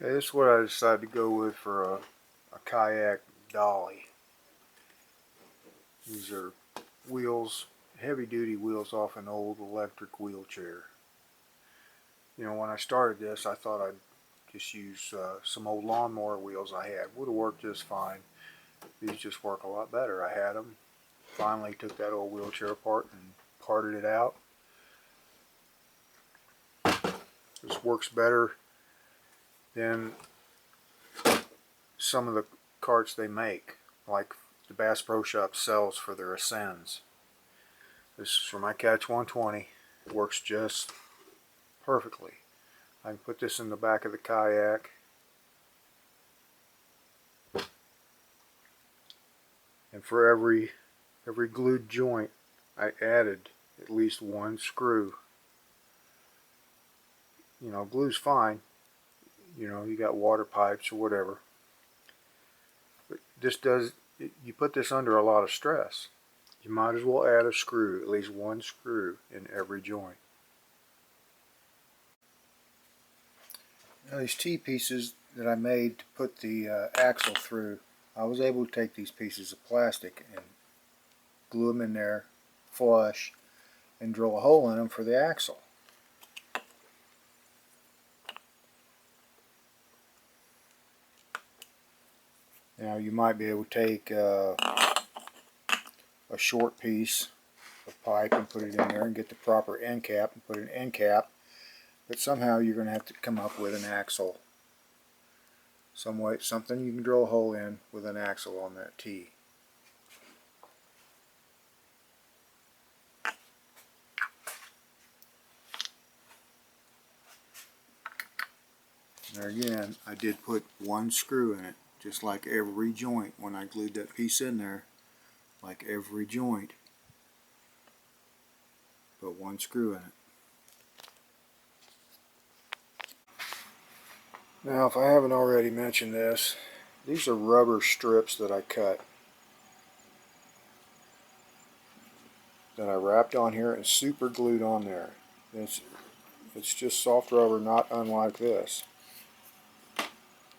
Okay, this is what I decided to go with for a Kayak Dolly. These are wheels, heavy duty wheels off an old electric wheelchair. You know, when I started this, I thought I'd just use some old lawnmower wheels I had. Would have worked just fine. These just work a lot better. I had them. Finally took that old wheelchair apart and parted it out. This works better than some of the carts they make, like the Bass Pro Shop sells for their Ascends. This is for my Catch 120. It works just perfectly. I can put this in the back of the kayak. And for every glued joint, I added at least one screw. You know, glue's fine. You know, you got water pipes or whatever. But this does, you put this under a lot of stress. You might as well add a screw, at least one screw in every joint. Now these T-pieces that I made to put the axle through, I was able to take these pieces of plastic and glue them in there flush and drill a hole in them for the axle. Now you might be able to take a short piece of pipe and put it in there and get the proper end cap and put an end cap, but somehow you're going to have to come up with an axle. Some way, something you can drill a hole in with an axle on that T. There again, I did put one screw in it, just like every joint when I glued that piece in there, like every joint. Put one screw in it. Now, if I haven't already mentioned this, these are rubber strips that I cut, that I wrapped on here and super glued on there. It's just soft rubber, not unlike this.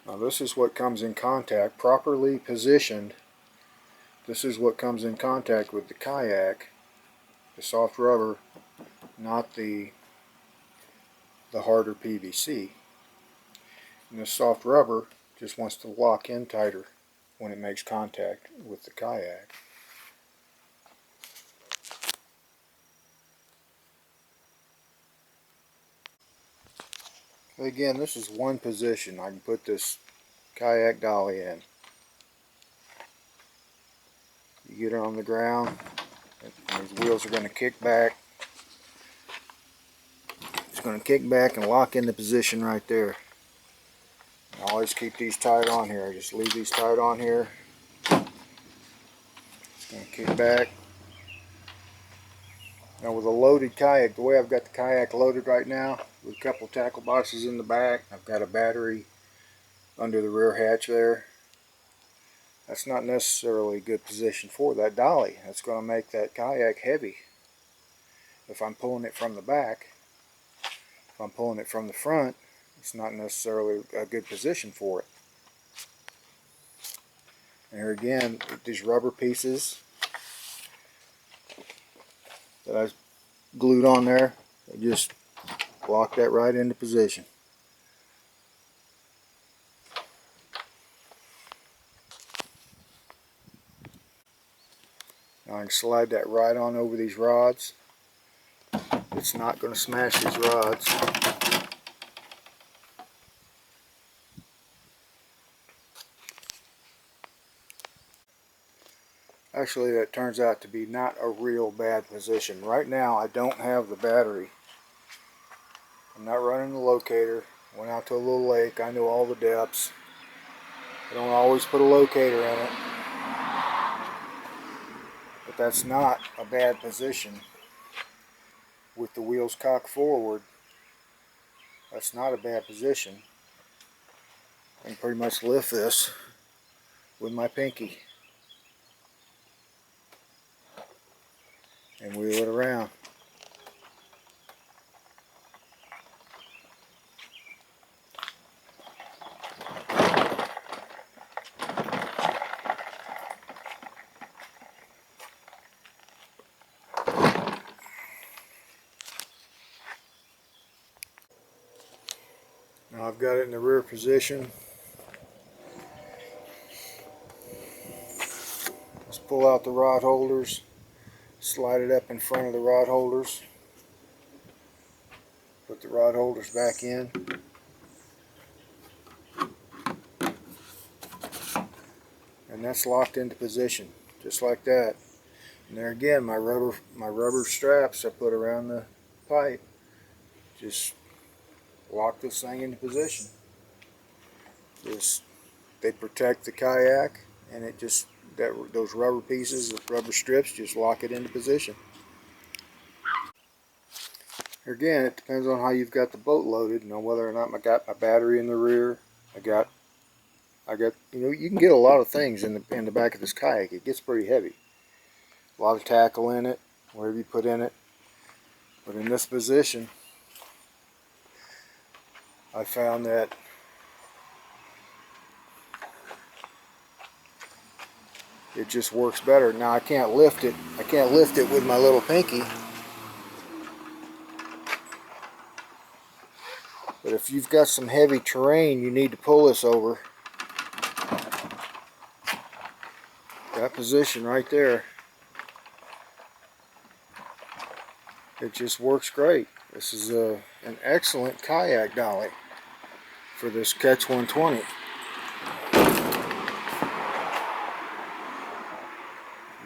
Now this is what comes in contact, properly positioned. This is what comes in contact with the kayak, the soft rubber, not the harder PVC. And this soft rubber just wants to lock in tighter when it makes contact with the kayak. Again, this is one position I can put this Kayak Dolly in. You get it on the ground, and these wheels are going to kick back. It's going to kick back and lock into position right there. I always keep these tied on here. I just leave these tied on here. It's going to kick back. Now with a loaded kayak, the way I've got the kayak loaded right now, with a couple tackle boxes in the back, I've got a battery under the rear hatch there. That's not necessarily a good position for that dolly. That's going to make that kayak heavy. If I'm pulling it from the back, if I'm pulling it from the front, it's not necessarily a good position for it. And here again, these rubber pieces that I glued on there, they just lock that right into position. Now I can slide that right on over these rods. It's not going to smash these rods. Actually, that turns out to be not a real bad position. Right now, I don't have the battery. I'm not running the locator. Went out to a little lake. I know all the depths. I don't always put a locator in it. But that's not a bad position. With the wheels cocked forward, that's not a bad position. I can pretty much lift this with my pinky and wheel it around. Now I've got it in the rear position. Let's pull out the rod holders, slide it up in front of the rod holders, put the rod holders back in. And that's locked into position, just like that. And there again, my rubber straps I put around the pipe just lock this thing into position. They protect the kayak, and it just those rubber pieces, the rubber strips, just lock it into position. Again, it depends on how you've got the boat loaded. You know, whether or not I got my battery in the rear. I got you know, you can get a lot of things in the back of this kayak. It gets pretty heavy. A lot of tackle in it, whatever you put in it. But in this position, I found that it just works better. Now I can't lift it. I can't lift it with my little pinky. But if you've got some heavy terrain you need to pull this over, that position right there, it just works great. This is an excellent kayak dolly for this Catch 120.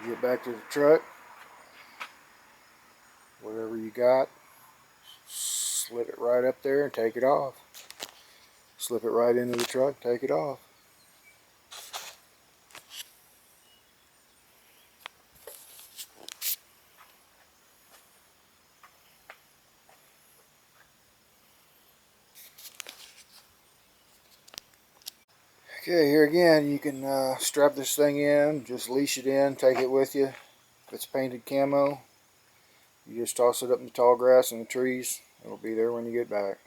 Get back to the truck, whatever you got, slip it right up there and take it off. Slip it right into the truck, take it off. Okay, here again, you can strap this thing in, just leash it in, take it with you. If it's painted camo, you just toss it up in the tall grass and the trees. It'll be there when you get back.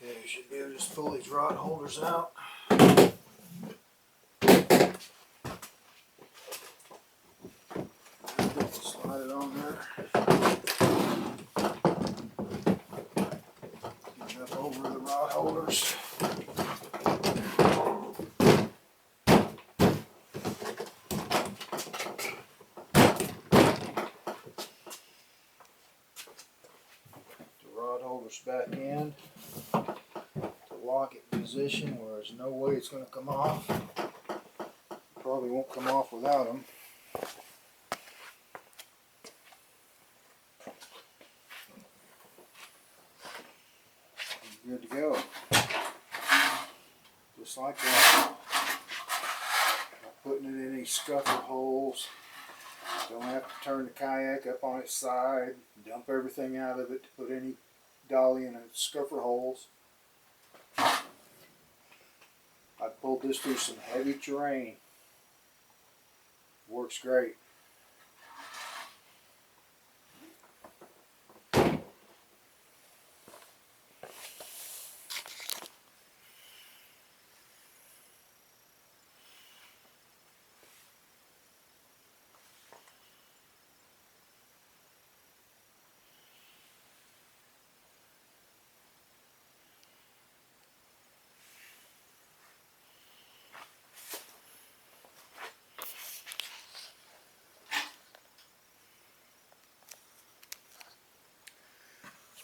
Okay, you should be able to just pull these rod holders out. Slide it on there. Get it up over the rod holders. The rod holders back in to lock it in position where there's no way it's going to come off. Probably won't come off without them. Good to go. Just like that. Not putting it in any scuffer holes. Don't have to turn the kayak up on its side. Dump everything out of it to put any dolly in its scuffer holes. I pulled this through some heavy terrain. Works great.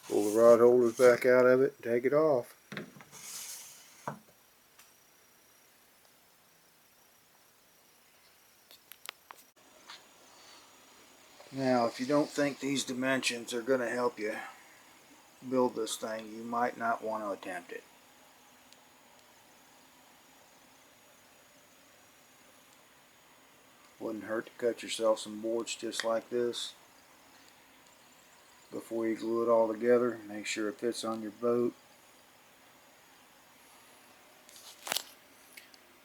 Pull the rod holders back out of it and take it off. Now, if you don't think these dimensions are going to help you build this thing, you might not want to attempt it. Wouldn't hurt to cut yourself some boards just like this before you glue it all together. Make sure it fits on your boat.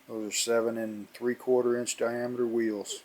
Those are 7 3/4 inch diameter wheels.